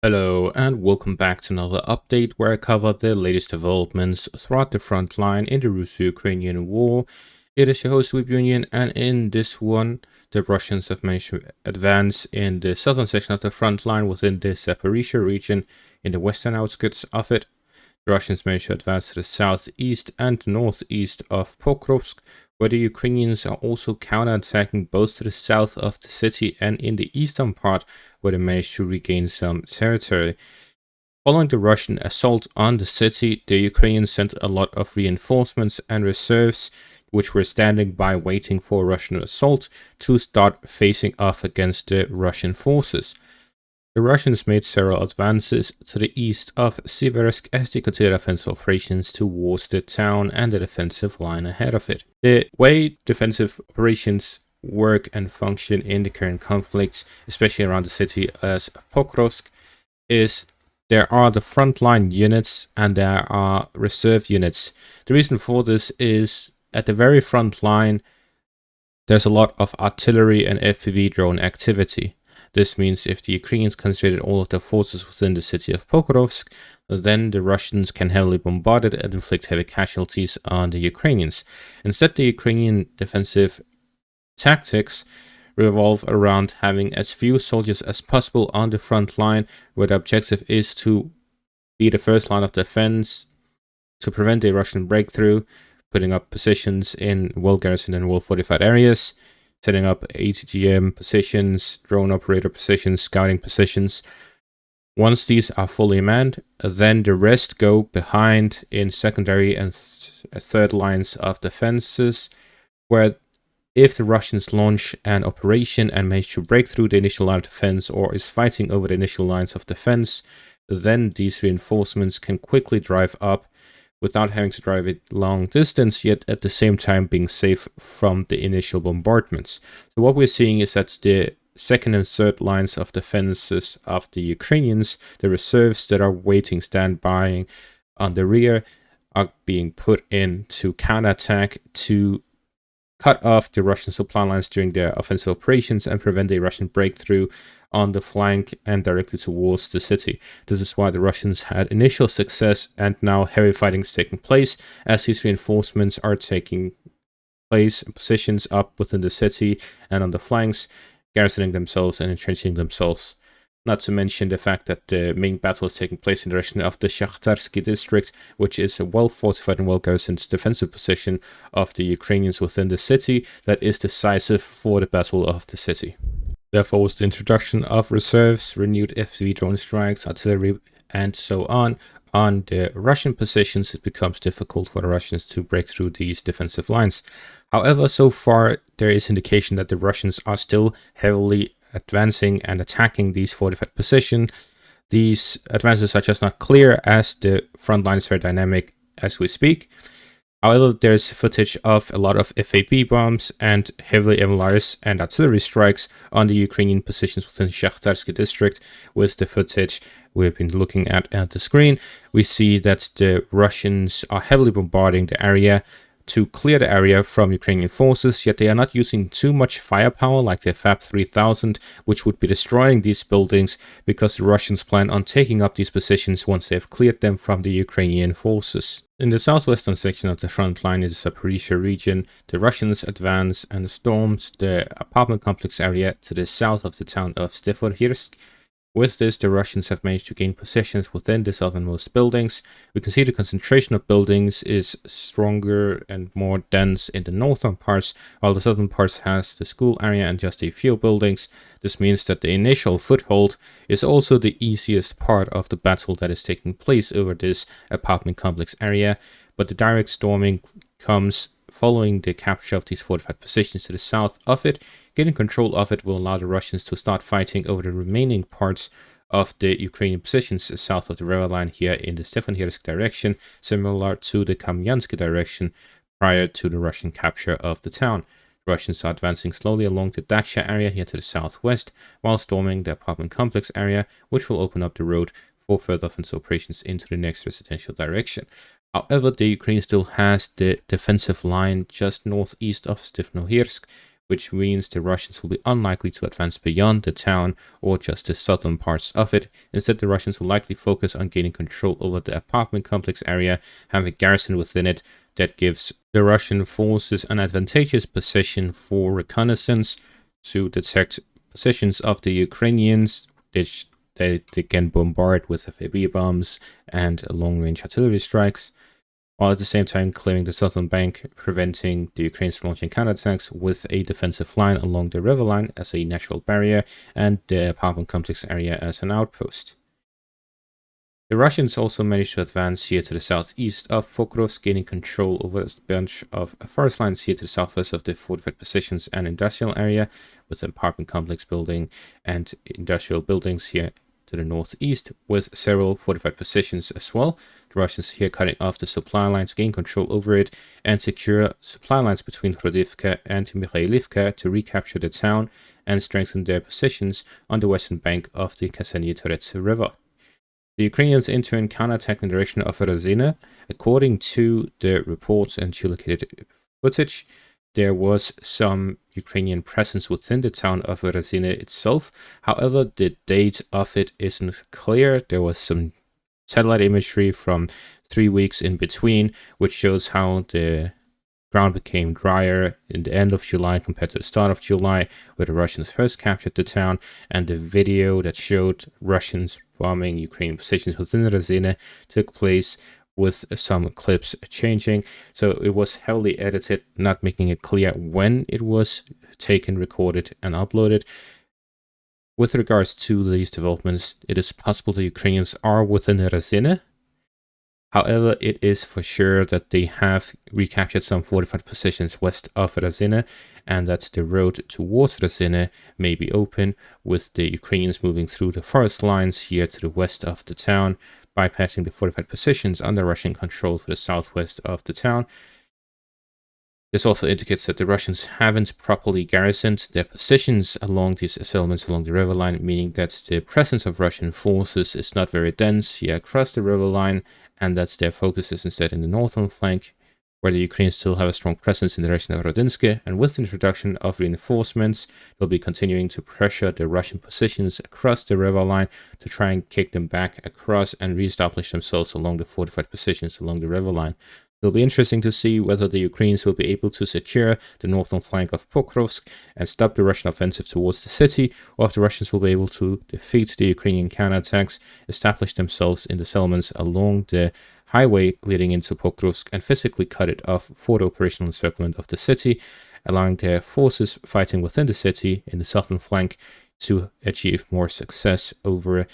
Hello and welcome back to another update where I cover the latest developments throughout the front line in the Russo-Ukrainian war. It is your host Sweep Union, and in this one the Russians have managed to advance in the southern section of the front line within the Zaporizhia region in the western outskirts of it. The Russians managed to advance to the southeast and northeast of Pokrovsk, where the Ukrainians are also counterattacking both to the south of the city and in the eastern part, where they managed to regain some territory. Following the Russian assault on the city, the Ukrainians sent a lot of reinforcements and reserves, which were standing by waiting for a Russian assault to start facing off against the Russian forces. The Russians made several advances to the east of Severnyi as they continued offensive operations towards the town and the defensive line ahead of it. The way defensive operations work and function in the current conflicts, especially around the city as Pokrovsk, is there are the frontline units and there are reserve units. The reason for this is at the very front line, there's a lot of artillery and FPV drone activity. This means if the Ukrainians concentrated all of their forces within the city of Pokrovsk, then the Russians can heavily bombard it and inflict heavy casualties on the Ukrainians. Instead, the Ukrainian defensive tactics revolve around having as few soldiers as possible on the front line, where the objective is to be the first line of defense, to prevent a Russian breakthrough, putting up positions in well-garrisoned and well-fortified areas, setting up ATGM positions, drone operator positions, scouting positions. Once these are fully manned, then the rest go behind in secondary and third lines of defenses, where if the Russians launch an operation and manage to break through the initial line of defense or is fighting over the initial lines of defense, then these reinforcements can quickly drive up without having to drive it long distance, yet at the same time being safe from the initial bombardments. So what we're seeing is that the second and third lines of defenses of the Ukrainians, the reserves that are waiting standby on the rear, are being put in to counterattack to cut off the Russian supply lines during their offensive operations and prevent a Russian breakthrough on the flank and directly towards the city. This is why the Russians had initial success, and now heavy fighting is taking place as these reinforcements are taking place in positions up within the city and on the flanks, garrisoning themselves and entrenching themselves. Not to mention the fact that the main battle is taking place in the direction of the Shakhtarsky district, which is a well-fortified and well-garrisoned defensive position of the Ukrainians within the city that is decisive for the battle of the city. Therefore, with the introduction of reserves, renewed FPV drone strikes, artillery, and so on the Russian positions, it becomes difficult for the Russians to break through these defensive lines. However, so far, there is indication that the Russians are still heavily advancing and attacking these fortified positions. These advances are just not clear as the front line is very dynamic as we speak. However, there's footage of a lot of FAB bombs and heavily MLRS and artillery strikes on the Ukrainian positions within Shakhtarsky district. With the footage we've been looking at the screen, we see that the Russians are heavily bombarding the area to clear the area from Ukrainian forces, yet they are not using too much firepower like the FAB 3000, which would be destroying these buildings, because the Russians plan on taking up these positions once they have cleared them from the Ukrainian forces. In the southwestern section of the front line in the Zaporizhia region, the Russians advance and stormed the apartment complex area to the south of the town of Severnyi. With this, the Russians have managed to gain positions within the southernmost buildings. We can see the concentration of buildings is stronger and more dense in the northern parts, while the southern parts has the school area and just a few buildings. This means that the initial foothold is also the easiest part of the battle that is taking place over this apartment complex area, but the direct storming comes following the capture of these fortified positions to the south of it. Getting control of it will allow the Russians to start fighting over the remaining parts of the Ukrainian positions south of the river line here in the Severnyi direction, similar to the Kamyansky direction prior to the Russian capture of the town. The Russians are advancing slowly along the Dacha area here to the southwest, while storming the apartment complex area, which will open up the road for further offensive operations into the next residential direction. However, the Ukraine still has the defensive line just northeast of Severnyi, which means the Russians will be unlikely to advance beyond the town or just the southern parts of it. Instead, the Russians will likely focus on gaining control over the apartment complex area, having a garrison within it that gives the Russian forces an advantageous position for reconnaissance to detect positions of the Ukrainians, which they can bombard with FAB bombs and long-range artillery strikes, while at the same time clearing the southern bank, preventing the Ukrainians from launching counterattacks with a defensive line along the river line as a natural barrier and the apartment complex area as an outpost. The Russians also managed to advance here to the southeast of Pokrovsk, gaining control over a bunch of forest lines here to the southwest of the fortified positions and industrial area, with an apartment complex building and industrial buildings here to the northeast, with several fortified positions as well. The Russians here cutting off the supply lines, gain control over it, and secure supply lines between Rodivka and Mikhailivka to recapture the town and strengthen their positions on the western bank of the Severnyi River. The Ukrainians in turn counterattacked in the direction of Razina. According to the reports and geolocated footage, there was some Ukrainian presence within the town of Razina itself. However, the date of it isn't clear. There was some satellite imagery from 3 weeks in between, which shows how the ground became drier in the end of July compared to the start of July, where the Russians first captured the town, and the video that showed Russians bombing Ukrainian positions within Razina took place with some clips changing. So it was heavily edited, not making it clear when it was taken, recorded, and uploaded. With regards to these developments, it is possible the Ukrainians are within Razina. However, it is for sure that they have recaptured some fortified positions west of Razina, and that the road towards Razina may be open, with the Ukrainians moving through the forest lines here to the west of the town, bypassing the fortified positions under Russian control to the southwest of the town. This also indicates that the Russians haven't properly garrisoned their positions along these settlements along the river line, meaning that the presence of Russian forces is not very dense here across the river line, and that their focus is instead in the northern flank, where the Ukrainians still have a strong presence in the direction of Donetsk, and with the introduction of reinforcements, they'll be continuing to pressure the Russian positions across the river line to try and kick them back across and re-establish themselves along the fortified positions along the river line. It'll be interesting to see whether the Ukrainians will be able to secure the northern flank of Pokrovsk and stop the Russian offensive towards the city, or if the Russians will be able to defeat the Ukrainian counterattacks, establish themselves in the settlements along the highway leading into Pokrovsk, and physically cut it off for the operational encirclement of the city, allowing their forces fighting within the city in the southern flank to achieve more success over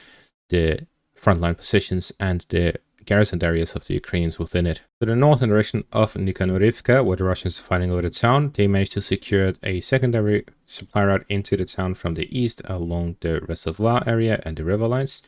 the frontline positions and the garrisoned areas of the Ukrainians within it. To the northern direction of Nikhanorivka, where the Russians are fighting over the town, they managed to secure a secondary supply route into the town from the east along the reservoir area and the river lines.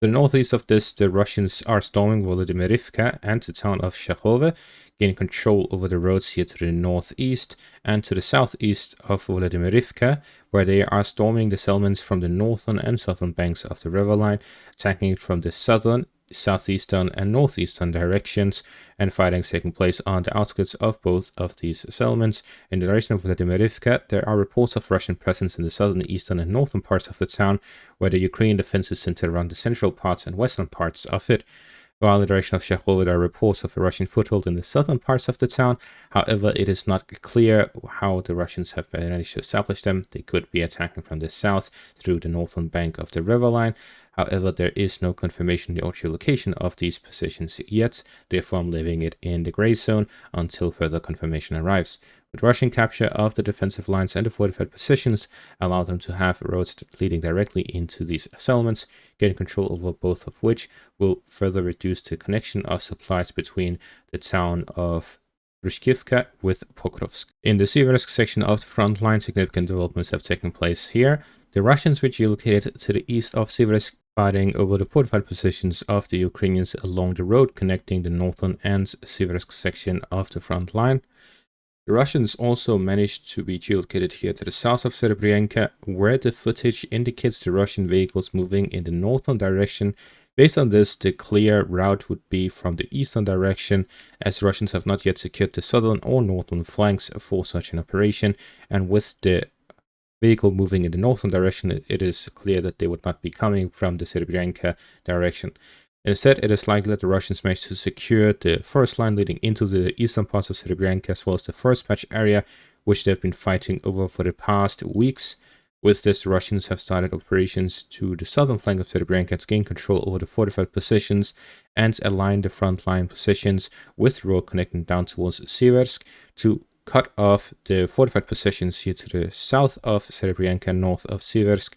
To the northeast of this, the Russians are storming Volodymyrivka and the town of Shakhove, gaining control over the roads here to the northeast and to the southeast of Volodymyrivka, where they are storming the settlements from the northern and southern banks of the river line, attacking it from the southern, southeastern and northeastern directions, and fighting taking place on the outskirts of both of these settlements. In the direction of Volodymyrivka, there are reports of Russian presence in the southern, eastern and northern parts of the town, where the Ukrainian defenses center around the central parts and western parts of it. While in the direction of Shakhove, there are reports of a Russian foothold in the southern parts of the town. However, it is not clear how the Russians have managed to establish them. They could be attacking from the south through the northern bank of the river line. However, there is no confirmation of the actual location of these positions yet, therefore I'm leaving it in the gray zone until further confirmation arrives. With Russian capture of the defensive lines and the fortified positions allow them to have roads leading directly into these settlements, getting control over both of which will further reduce the connection of supplies between the town of Rushkivka with Pokrovsk. In the Seversk section of the front line, significant developments have taken place here. The Russians were geolocated to the east of Seversk, fighting over the fortified positions of the Ukrainians along the road connecting the northern and Seversk section of the front line. The Russians also managed to be geolocated here to the south of Serebryanka, where the footage indicates the Russian vehicles moving in the northern direction, Based on this, the clear route would be from the eastern direction, as Russians have not yet secured the southern or northern flanks for such an operation, and with the vehicle moving in the northern direction, it is clear that they would not be coming from the Serebrenka direction. Instead, it is likely that the Russians managed to secure the first line leading into the eastern parts of Serebrenka, as well as the first match area, which they've been fighting over for the past weeks. With this, the Russians have started operations to the southern flank of Serebrenka to gain control over the fortified positions and align the frontline positions with the road connecting down towards Seversk to cut off the fortified positions here to the south of Serebrenka, north of Seversk,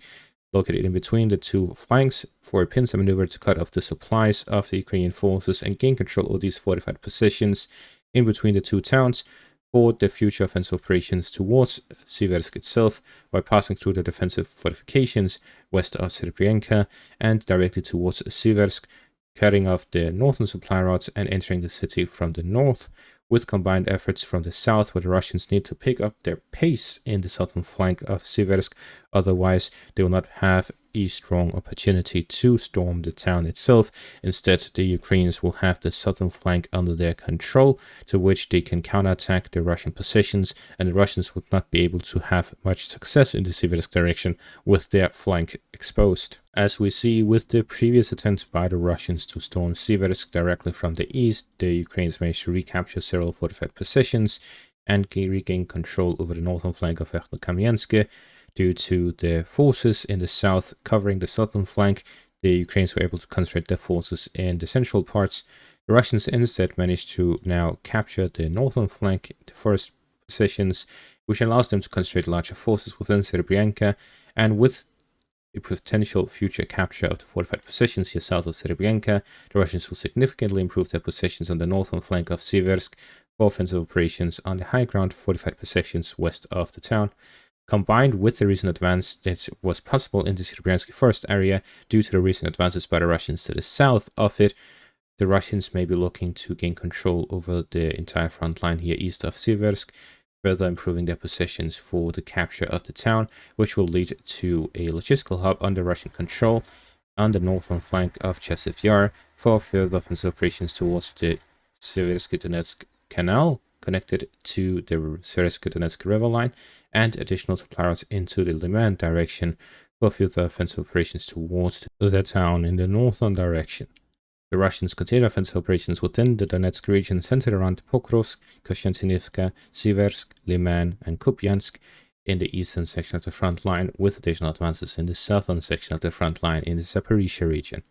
located in between the two flanks, for a pincer maneuver to cut off the supplies of the Ukrainian forces and gain control of these fortified positions in between the two towns for the future offensive operations towards Seversk itself, by passing through the defensive fortifications west of Serebrenka and directly towards Seversk, cutting off the northern supply routes and entering the city from the north, with combined efforts from the south, where the Russians need to pick up their pace in the southern flank of Seversk. Otherwise, they will not have a strong opportunity to storm the town itself. Instead, the Ukrainians will have the southern flank under their control, to which they can counterattack the Russian positions, and the Russians would not be able to have much success in the Seversk direction with their flank exposed. As we see with the previous attempts by the Russians to storm Seversk directly from the east, the Ukrainians managed to recapture several fortified positions and regain control over the northern flank of Verkhnokamiensk. Due to the forces in the south covering the southern flank, the Ukrainians were able to concentrate their forces in the central parts. The Russians instead managed to now capture the northern flank, the first positions, which allows them to concentrate larger forces within Serebrenka, and with a potential future capture of the fortified positions here south of Serebrenka, the Russians will significantly improve their positions on the northern flank of Seversk for offensive operations on the high ground fortified positions west of the town. Combined with the recent advance that was possible in the Serebrenski first area due to the recent advances by the Russians to the south of it, the Russians may be looking to gain control over the entire front line here east of Seversk, further improving their positions for the capture of the town, which will lead to a logistical hub under Russian control on the northern flank of Chasiv Yar for further offensive operations towards the Seversky-Donetsk Canal, connected to the Seversky-Donetsk river line, and additional supply routes into the Liman direction for further offensive operations towards the town in the northern direction. The Russians continue offensive operations within the Donetsk region centered around Pokrovsk, Kostiantynivka, Seversk, Liman, and Kupiansk in the eastern section of the front line, with additional advances in the southern section of the front line in the Zaporizhia region.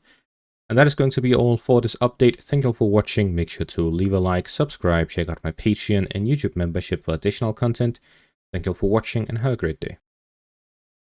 And that is going to be all for this update. Thank you all for watching. Make sure to leave a like, subscribe, check out my Patreon and YouTube membership for additional content. Thank you all for watching and have a great day.